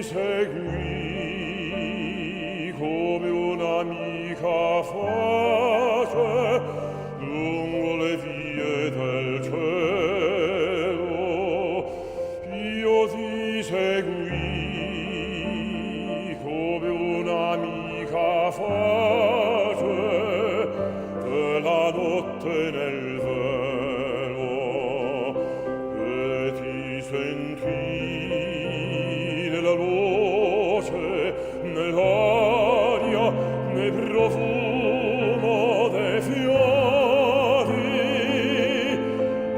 segui come un'amica face lungo le vie del cielo. Io ti segui come un'amica face della notte nel velo, e ti sentii nella voce, nell'aria, nel profumo dei fiori,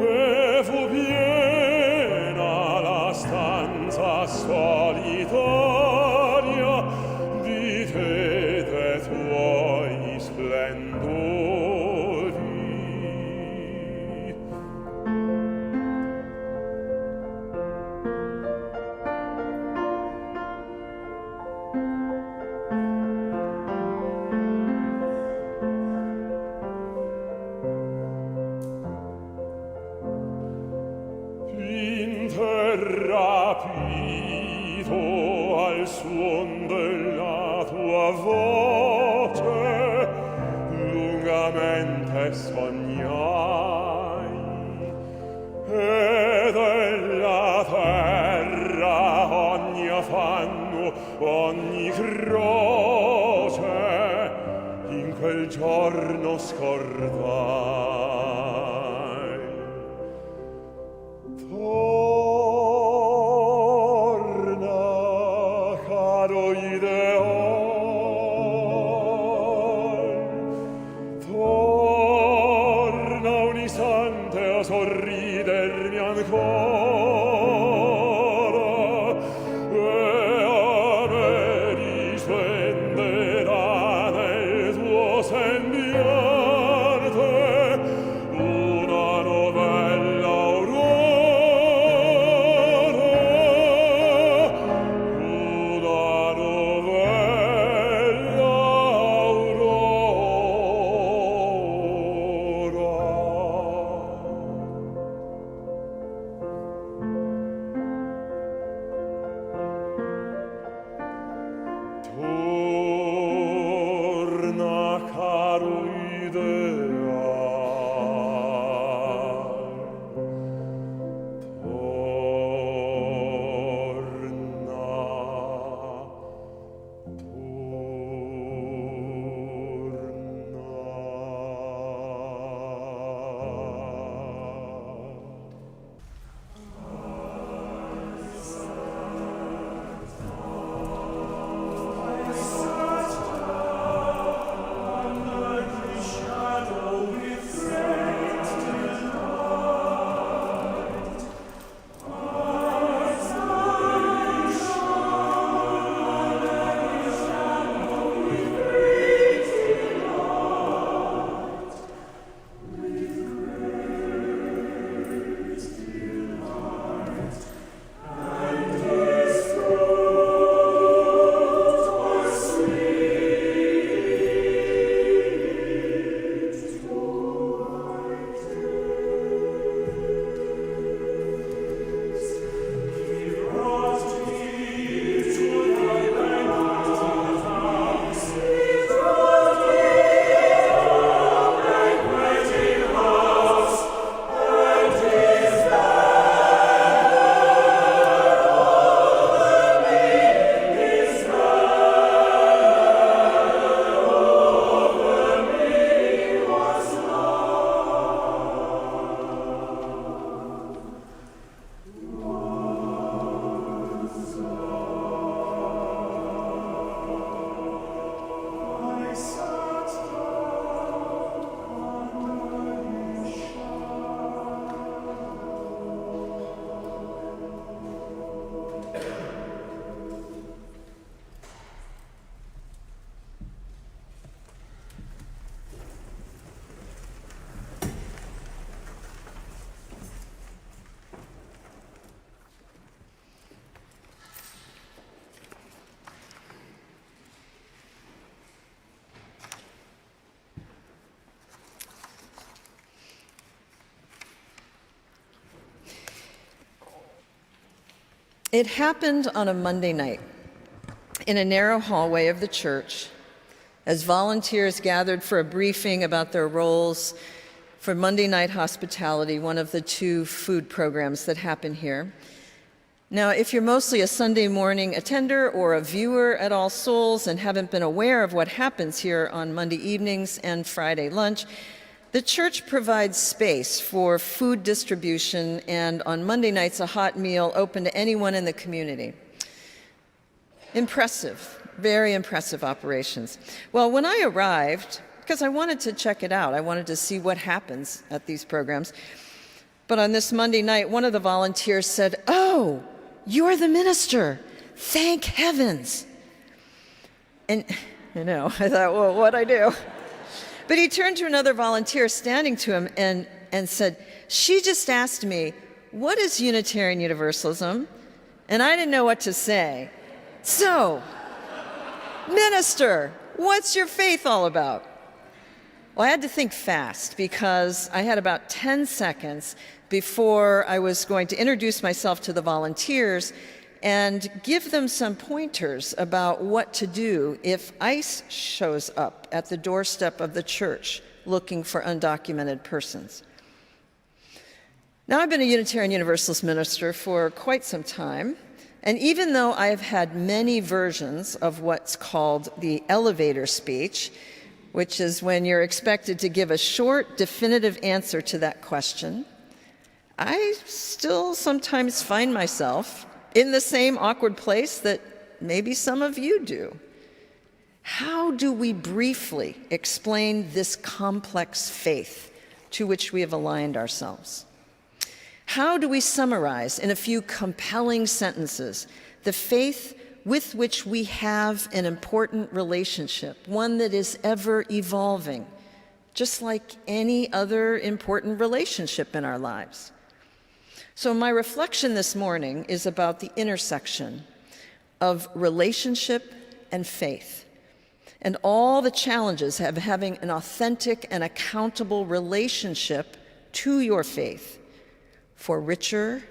e fu piena la stanza solitaria di te e dei tuoi splendori. Interrapito al suon della tua voce, lungamente sognai, e della terra ogni affanno, ogni croce in quel giorno scordai. Torna, caro ideal, torna un istante a sorridermi ancora, e a me risplenderà nel tuo sembiante una novella aurora, una novella torna, caro ideal, It happened on a Monday night. in a narrow hallway of the church as volunteers gathered for a briefing about their roles for Monday Night Hospitality, one of the 2 food programs that happen here. Now, if you're mostly a Sunday morning attender or a viewer at All Souls and haven't been aware of what happens here on Monday evenings and Friday lunch, the church provides space for food distribution, and on Monday nights, a hot meal open to anyone in the community. Impressive, very impressive operations. Well, when I arrived, because I wanted to check it out, I wanted to see what happens at these programs, but on this Monday night, one of the volunteers said, "Oh, you're the minister. Thank heavens." And I know, I thought, well, what'd I do? But he turned to another volunteer standing to him and said, "She just asked me, what is Unitarian Universalism?" And I didn't know what to say. "So, minister, what's your faith all about?" Well, I had to think fast because I had about 10 seconds before I was going to introduce myself to the volunteers and give them some pointers about what to do if ICE shows up at the doorstep of the church looking for undocumented persons. Now, I've been a Unitarian Universalist minister for quite some time, and even though I've had many versions of what's called the elevator speech, which is when you're expected to give a short, definitive answer to that question, I still sometimes find myself in the same awkward place that maybe some of you do. How do we briefly explain this complex faith to which we have aligned ourselves? How do we summarize in a few compelling sentences the faith with which we have an important relationship, one that is ever evolving, just like any other important relationship in our lives? So my reflection this morning is about the intersection of relationship and faith, and all the challenges of having an authentic and accountable relationship to your faith, for richer,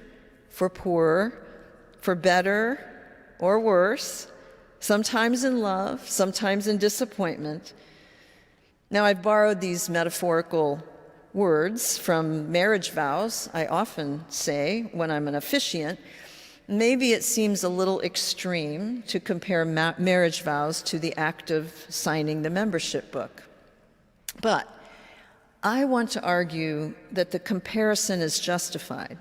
for poorer, for better or worse, sometimes in love, sometimes in disappointment. Now, I've borrowed these metaphorical words from marriage vows. I often say when I'm an officiant, maybe it seems a little extreme to compare marriage vows to the act of signing the membership book. But I want to argue that the comparison is justified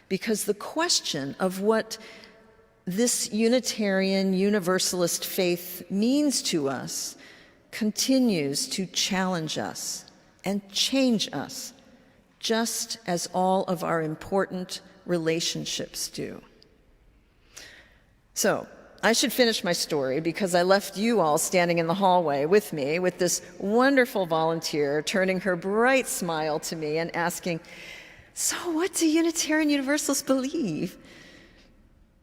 because the question of what this Unitarian Universalist faith means to us continues to challenge us and change us, just as all of our important relationships do. So, I should finish my story because I left you all standing in the hallway with me with this wonderful volunteer turning her bright smile to me and asking, "So what do Unitarian Universalists believe?"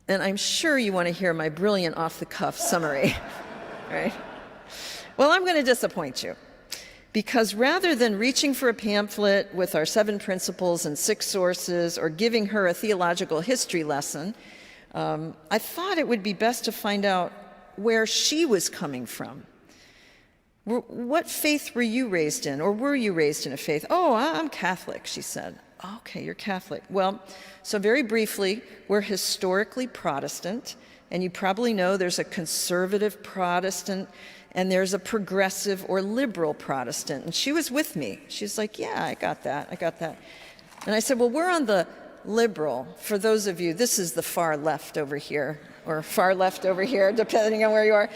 And I'm sure you want to hear my brilliant off-the-cuff summary, right? Well, I'm going to disappoint you. Because rather than reaching for a pamphlet with our 7 principles and 6 sources or giving her a theological history lesson, I thought it would be best to find out where she was coming from. What faith were you raised in, or were you raised in a faith? "Oh, I'm Catholic," she said. "Okay, you're Catholic." Well, so very briefly, we're historically Protestant, and you probably know there's a conservative Protestant and there's a progressive or liberal Protestant. And she was with me. She's like, "Yeah, I got that. And I said, "Well, we're on the liberal." For those of you, this is the far left over here, or far left over here, depending on where you are.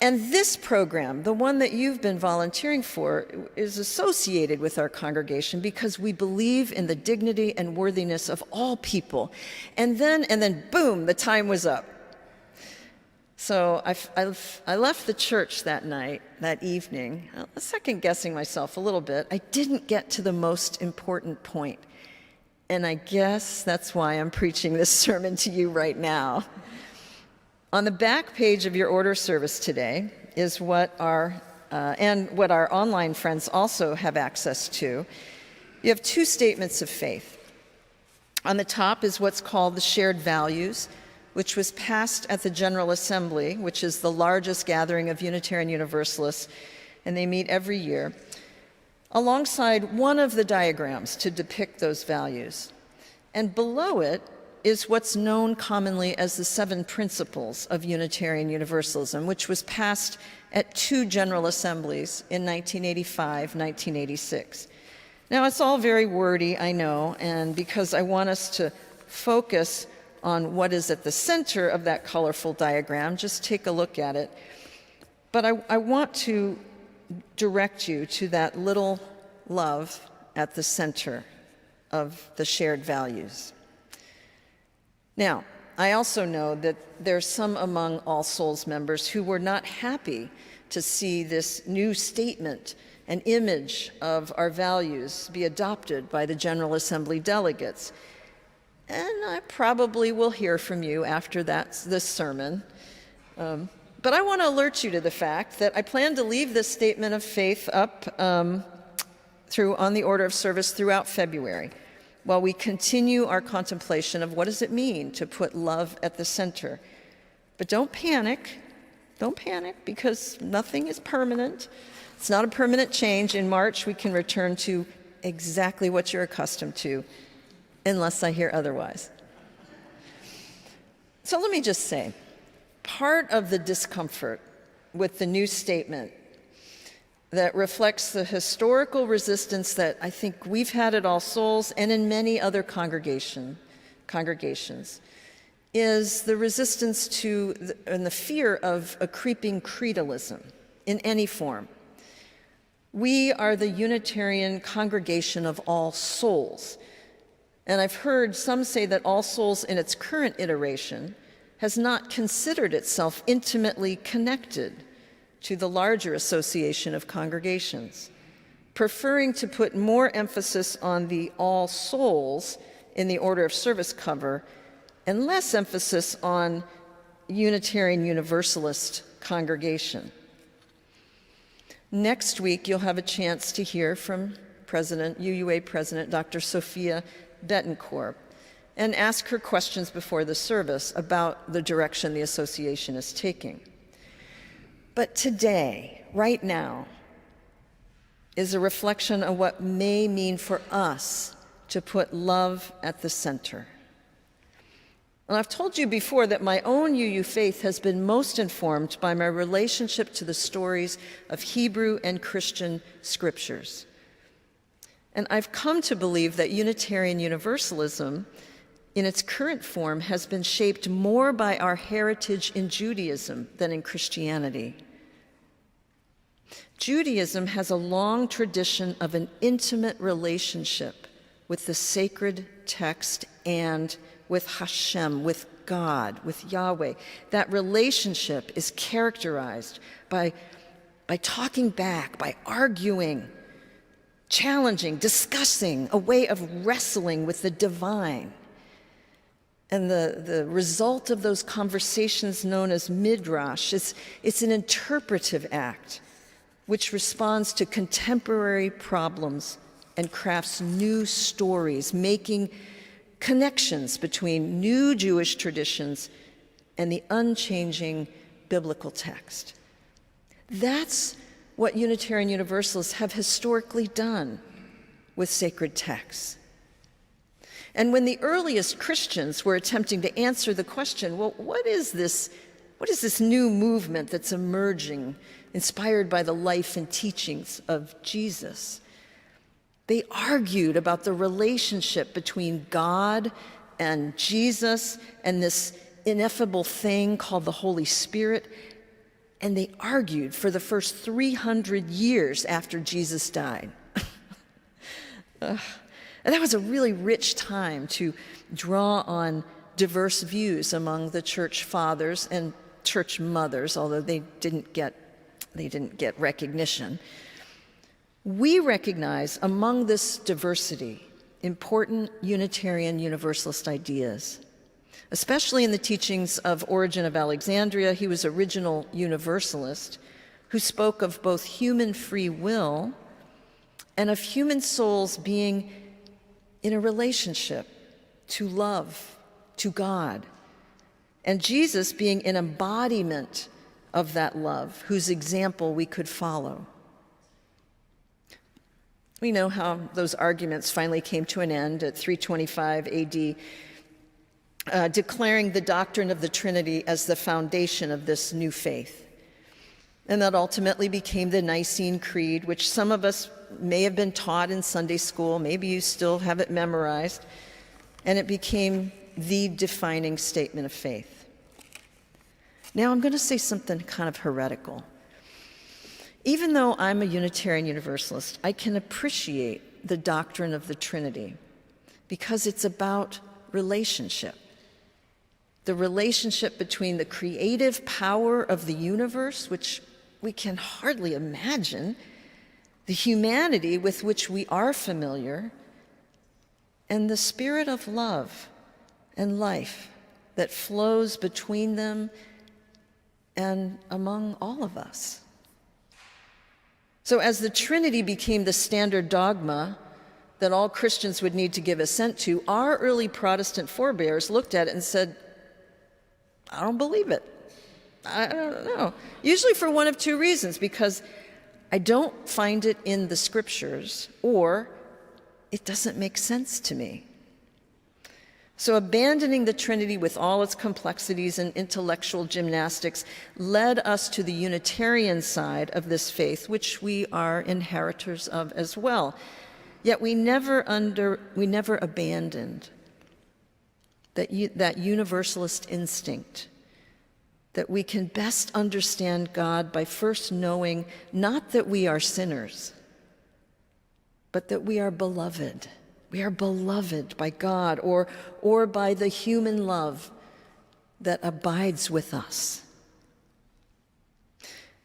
And this program, the one that you've been volunteering for, is associated with our congregation because we believe in the dignity and worthiness of all people. And then boom, the time was up. So I left the church that night, that evening, second-guessing myself a little bit. I didn't get to the most important point. And I guess that's why I'm preaching this sermon to you right now. On the back page of your order service today is what our online friends also have access to. You have 2 statements of faith. On the top is what's called the shared values, which was passed at the General Assembly, which is the largest gathering of Unitarian Universalists, and they meet every year, alongside one of the diagrams to depict those values. And below it is what's known commonly as the 7 Principles of Unitarian Universalism, which was passed at 2 General Assemblies in 1985, 1986. Now, it's all very wordy, I know, and because I want us to focus on what is at the center of that colorful diagram, just take a look at it. But I want to direct you to that little love at the center of the shared values. Now, I also know that there's some among All Souls members who were not happy to see this new statement and image of our values be adopted by the General Assembly delegates. And I probably will hear from you after this sermon. But I want to alert you to the fact that I plan to leave this statement of faith up on the order of service throughout February, while we continue our contemplation of what does it mean to put love at the center. But don't panic, because nothing is permanent. It's not a permanent change. In March, we can return to exactly what you're accustomed to, unless I hear otherwise. So let me just say, part of the discomfort with the new statement that reflects the historical resistance that I think we've had at All Souls and in many other congregations is the resistance to and the fear of a creeping creedalism in any form. We are the Unitarian congregation of all souls. And I've heard some say that All Souls in its current iteration has not considered itself intimately connected to the larger association of congregations, preferring to put more emphasis on the All Souls in the order of service cover and less emphasis on Unitarian Universalist congregation. Next week, you'll have a chance to hear from UUA President Dr. Sophia Betancourt and ask her questions before the service about the direction the association is taking. But today, right now, is a reflection of what may mean for us to put love at the center. And I've told you before that my own UU faith has been most informed by my relationship to the stories of Hebrew and Christian scriptures. And I've come to believe that Unitarian Universalism, in its current form, has been shaped more by our heritage in Judaism than in Christianity. Judaism has a long tradition of an intimate relationship with the sacred text and with Hashem, with God, with Yahweh. That relationship is characterized by talking back, by arguing, challenging, discussing, a way of wrestling with the divine. And the result of those conversations, known as midrash, it's an interpretive act which responds to contemporary problems and crafts new stories, making connections between new Jewish traditions and the unchanging biblical text. That's what Unitarian Universalists have historically done with sacred texts. And when the earliest Christians were attempting to answer the question, well, what is this new movement that's emerging, inspired by the life and teachings of Jesus? They argued about the relationship between God and Jesus and this ineffable thing called the Holy Spirit. And they argued for the first 300 years after Jesus died. And that was a really rich time to draw on diverse views among the church fathers and church mothers, although they didn't get recognition. We recognize among this diversity important Unitarian Universalist ideas, especially in the teachings of Origen of Alexandria. He was original Universalist who spoke of both human free will and of human souls being in a relationship to love, to God, and Jesus being an embodiment of that love, whose example we could follow. We know how those arguments finally came to an end at 325 AD, declaring the doctrine of the Trinity as the foundation of this new faith. And that ultimately became the Nicene Creed, which some of us may have been taught in Sunday school, maybe you still have it memorized, and it became the defining statement of faith. Now I'm going to say something kind of heretical. Even though I'm a Unitarian Universalist, I can appreciate the doctrine of the Trinity because it's about relationship. The relationship between the creative power of the universe, which we can hardly imagine, the humanity with which we are familiar, and the spirit of love and life that flows between them and among all of us. So as the Trinity became the standard dogma that all Christians would need to give assent to, our early Protestant forebears looked at it and said, I don't believe it. I don't know. Usually for one of two reasons, because I don't find it in the scriptures, or it doesn't make sense to me. So abandoning the Trinity with all its complexities and intellectual gymnastics led us to the Unitarian side of this faith, which we are inheritors of as well. Yet we never abandoned that universalist instinct that we can best understand God by first knowing not that we are sinners, but that we are beloved. We are beloved by God or by the human love that abides with us.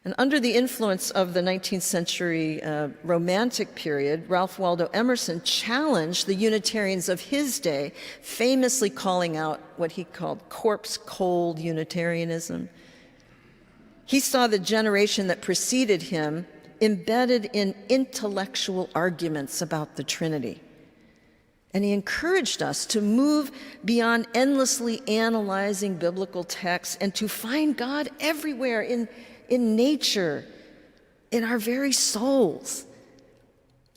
And under the influence of the 19th century Romantic period, Ralph Waldo Emerson challenged the Unitarians of his day, famously calling out what he called corpse-cold Unitarianism. He saw the generation that preceded him embedded in intellectual arguments about the Trinity. And he encouraged us to move beyond endlessly analyzing biblical texts and to find God everywhere in nature, in our very souls,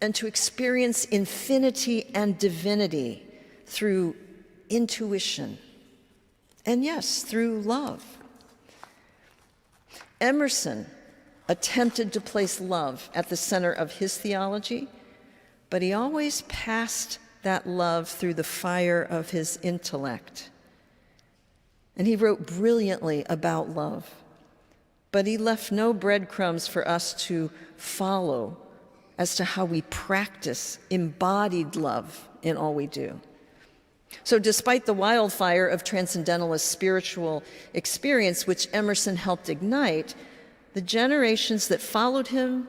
and to experience infinity and divinity through intuition, and yes, through love. Emerson attempted to place love at the center of his theology, but he always passed that love through the fire of his intellect. And he wrote brilliantly about love, but he left no breadcrumbs for us to follow as to how we practice embodied love in all we do. So despite the wildfire of transcendentalist spiritual experience which Emerson helped ignite, the generations that followed him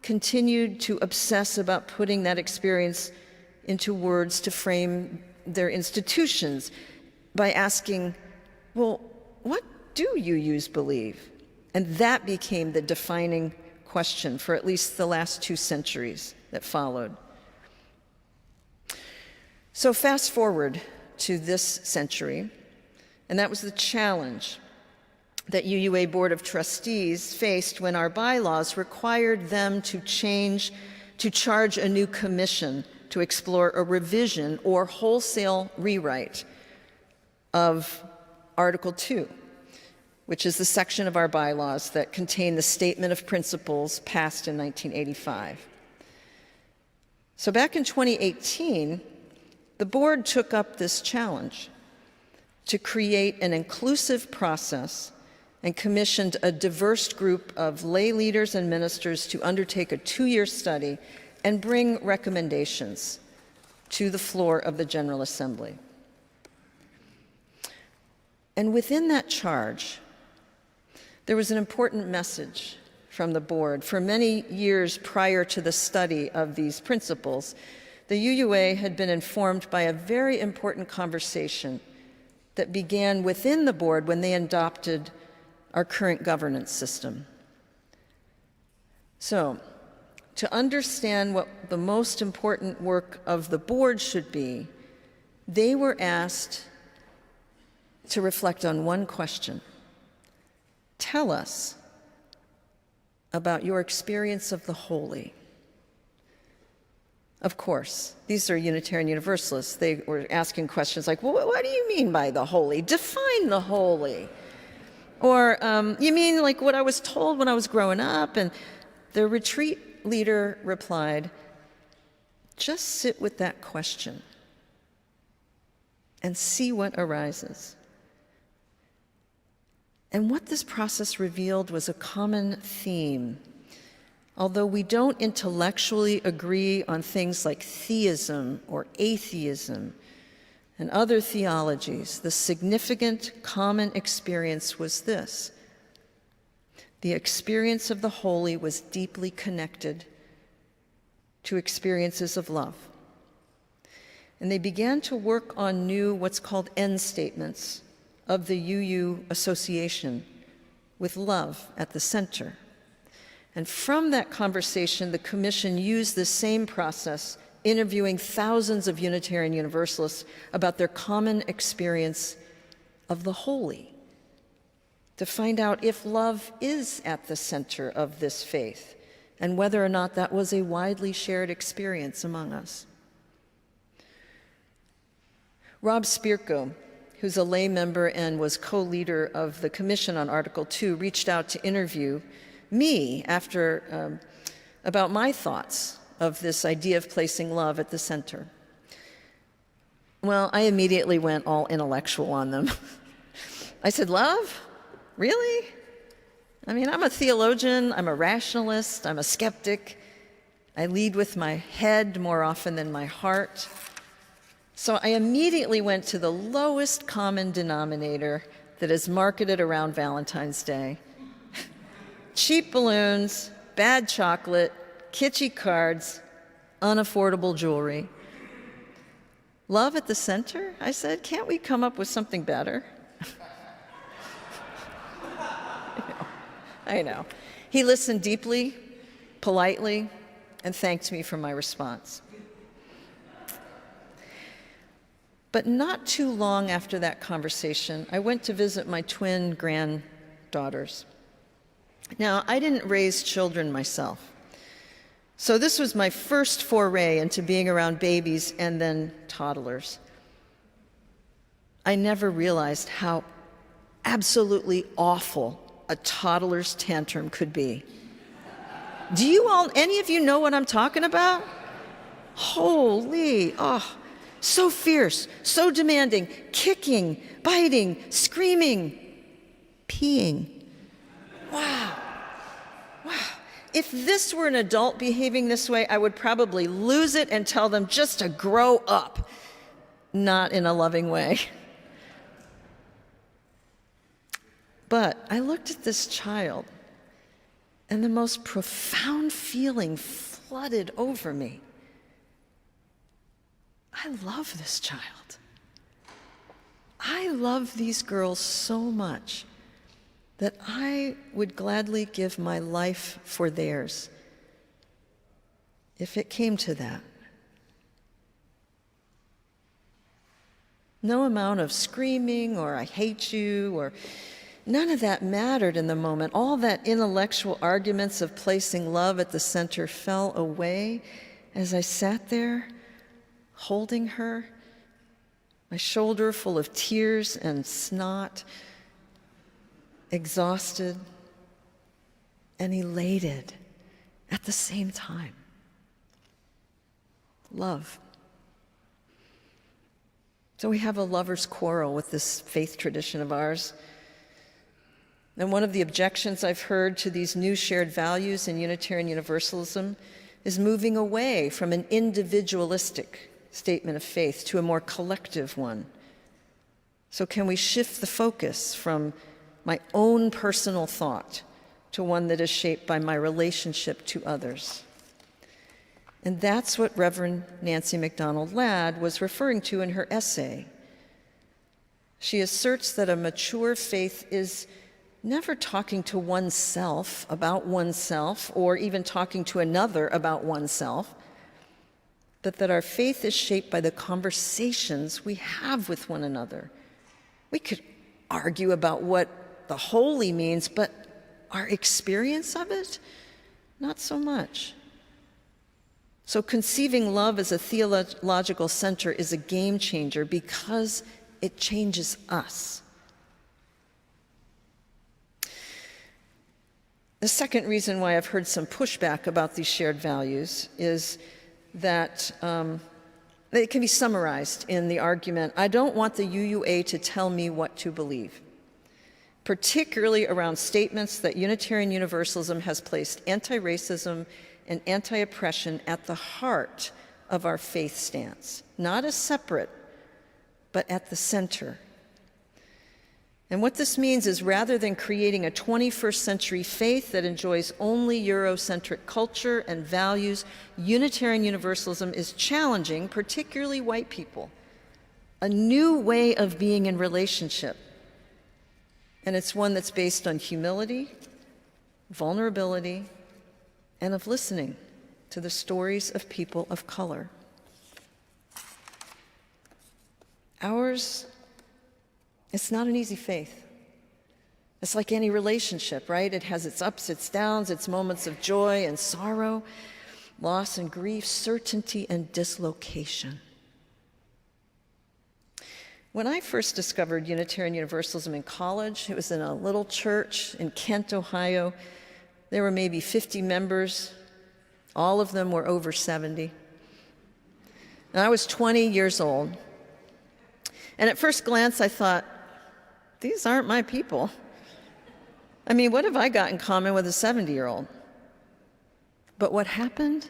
continued to obsess about putting that experience into words to frame their institutions by asking, well, what do you believe? And that became the defining question for at least the last 2 centuries that followed. So fast forward to this century, and that was the challenge that UUA Board of Trustees faced when our bylaws required them to charge a new commission to explore a revision or wholesale rewrite of Article 2, which is the section of our bylaws that contain the Statement of Principles passed in 1985. So back in 2018, the board took up this challenge to create an inclusive process and commissioned a diverse group of lay leaders and ministers to undertake a 2-year study and bring recommendations to the floor of the General Assembly. And within that charge, there was an important message from the board. For many years prior to the study of these principles, the UUA had been informed by a very important conversation that began within the board when they adopted our current governance system. So, to understand what the most important work of the board should be, they were asked to reflect on one question. Tell us about your experience of the holy. Of course, these are Unitarian Universalists. They were asking questions like, well, what do you mean by the holy? Define the holy. Or, you mean like what I was told when I was growing up? And the retreat leader replied, just sit with that question and see what arises. And what this process revealed was a common theme. Although we don't intellectually agree on things like theism or atheism and other theologies, the significant common experience was this. The experience of the holy was deeply connected to experiences of love. And they began to work on new, what's called end statements of the UU association, with love at the center. And from that conversation, the Commission used the same process, interviewing thousands of Unitarian Universalists about their common experience of the holy, to find out if love is at the center of this faith, and whether or not that was a widely shared experience among us. Rob Spirko, who's a lay member and was co-leader of the Commission on Article 2, reached out to interview me after about my thoughts of this idea of placing love at the center. Well, I immediately went all intellectual on them. I said, love? Really? I mean, I'm a theologian, I'm a rationalist, I'm a skeptic. I lead with my head more often than my heart. So I immediately went to the lowest common denominator that is marketed around Valentine's Day. Cheap balloons, bad chocolate, kitschy cards, unaffordable jewelry. Love at the center? I said, can't we come up with something better? I know. He listened deeply, politely, and thanked me for my response. But not too long after that conversation, I went to visit my twin granddaughters. Now, I didn't raise children myself, so this was my first foray into being around babies and then toddlers. I never realized how absolutely awful a toddler's tantrum could be. Do you all, any of you know what I'm talking about? Holy, so fierce, so demanding, kicking, biting, screaming, peeing. Wow. If this were an adult behaving this way, I would probably lose it and tell them just to grow up, not in a loving way. But I looked at this child, and the most profound feeling flooded over me. I love this child. I love these girls so much that I would gladly give my life for theirs if it came to that. No amount of screaming or I hate you or none of that mattered in the moment. All that intellectual arguments of placing love at the center fell away as I sat there holding her, my shoulder full of tears and snot, exhausted and elated at the same time. Love. So we have a lover's quarrel with this faith tradition of ours. And one of the objections I've heard to these new shared values in Unitarian Universalism is moving away from an individualistic statement of faith to a more collective one. So can we shift the focus from my own personal thought to one that is shaped by my relationship to others? And that's what Reverend Nancy MacDonald Ladd was referring to in her essay. She asserts that a mature faith is never talking to oneself about oneself or even talking to another about oneself, but that our faith is shaped by the conversations we have with one another. We could argue about what the holy means, but our experience of it, not so much. So conceiving love as a theological center is a game changer because it changes us. The second reason why I've heard some pushback about these shared values is that it can be summarized in the argument, I don't want the UUA to tell me what to believe, particularly around statements that Unitarian Universalism has placed anti-racism and anti-oppression at the heart of our faith stance, not as separate, but at the center. And what this means is rather than creating a 21st century faith that enjoys only Eurocentric culture and values, Unitarian Universalism is challenging, particularly white people, a new way of being in relationship. And it's one that's based on humility, vulnerability, and of listening to the stories of people of color. Ours, it's not an easy faith. It's like any relationship, right? It has its ups, its downs, its moments of joy and sorrow, loss and grief, certainty and dislocation. When I first discovered Unitarian Universalism in college, it was in a little church in Kent, Ohio. There were maybe 50 members. All of them were over 70. And I was 20 years old. And at first glance, I thought, these aren't my people. I mean, what have I got in common with a 70-year-old? But what happened?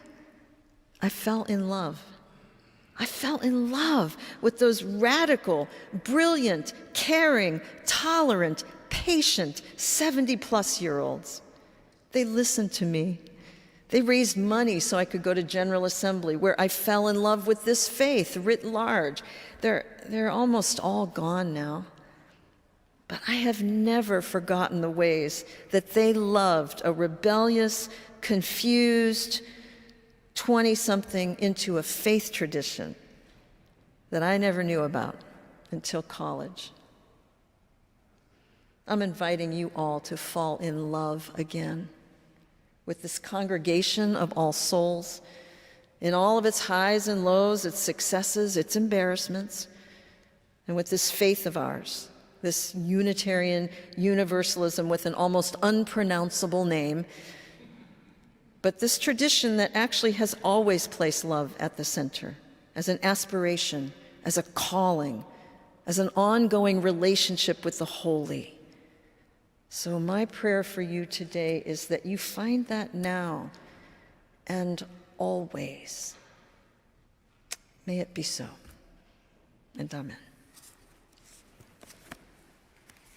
I fell in love. I fell in love with those radical, brilliant, caring, tolerant, patient 70-plus-year-olds. They listened to me. They raised money so I could go to General Assembly, where I fell in love with this faith writ large. They're almost all gone now. But I have never forgotten the ways that they loved a rebellious, confused 20-something into a faith tradition that I never knew about until college. I'm inviting you all to fall in love again with this congregation of All Souls, in all of its highs and lows, its successes, its embarrassments, and with this faith of ours, this Unitarian Universalism with an almost unpronounceable name, but this tradition that actually has always placed love at the center, as an aspiration, as a calling, as an ongoing relationship with the holy. So my prayer for you today is that you find that now and always. May it be so, and amen.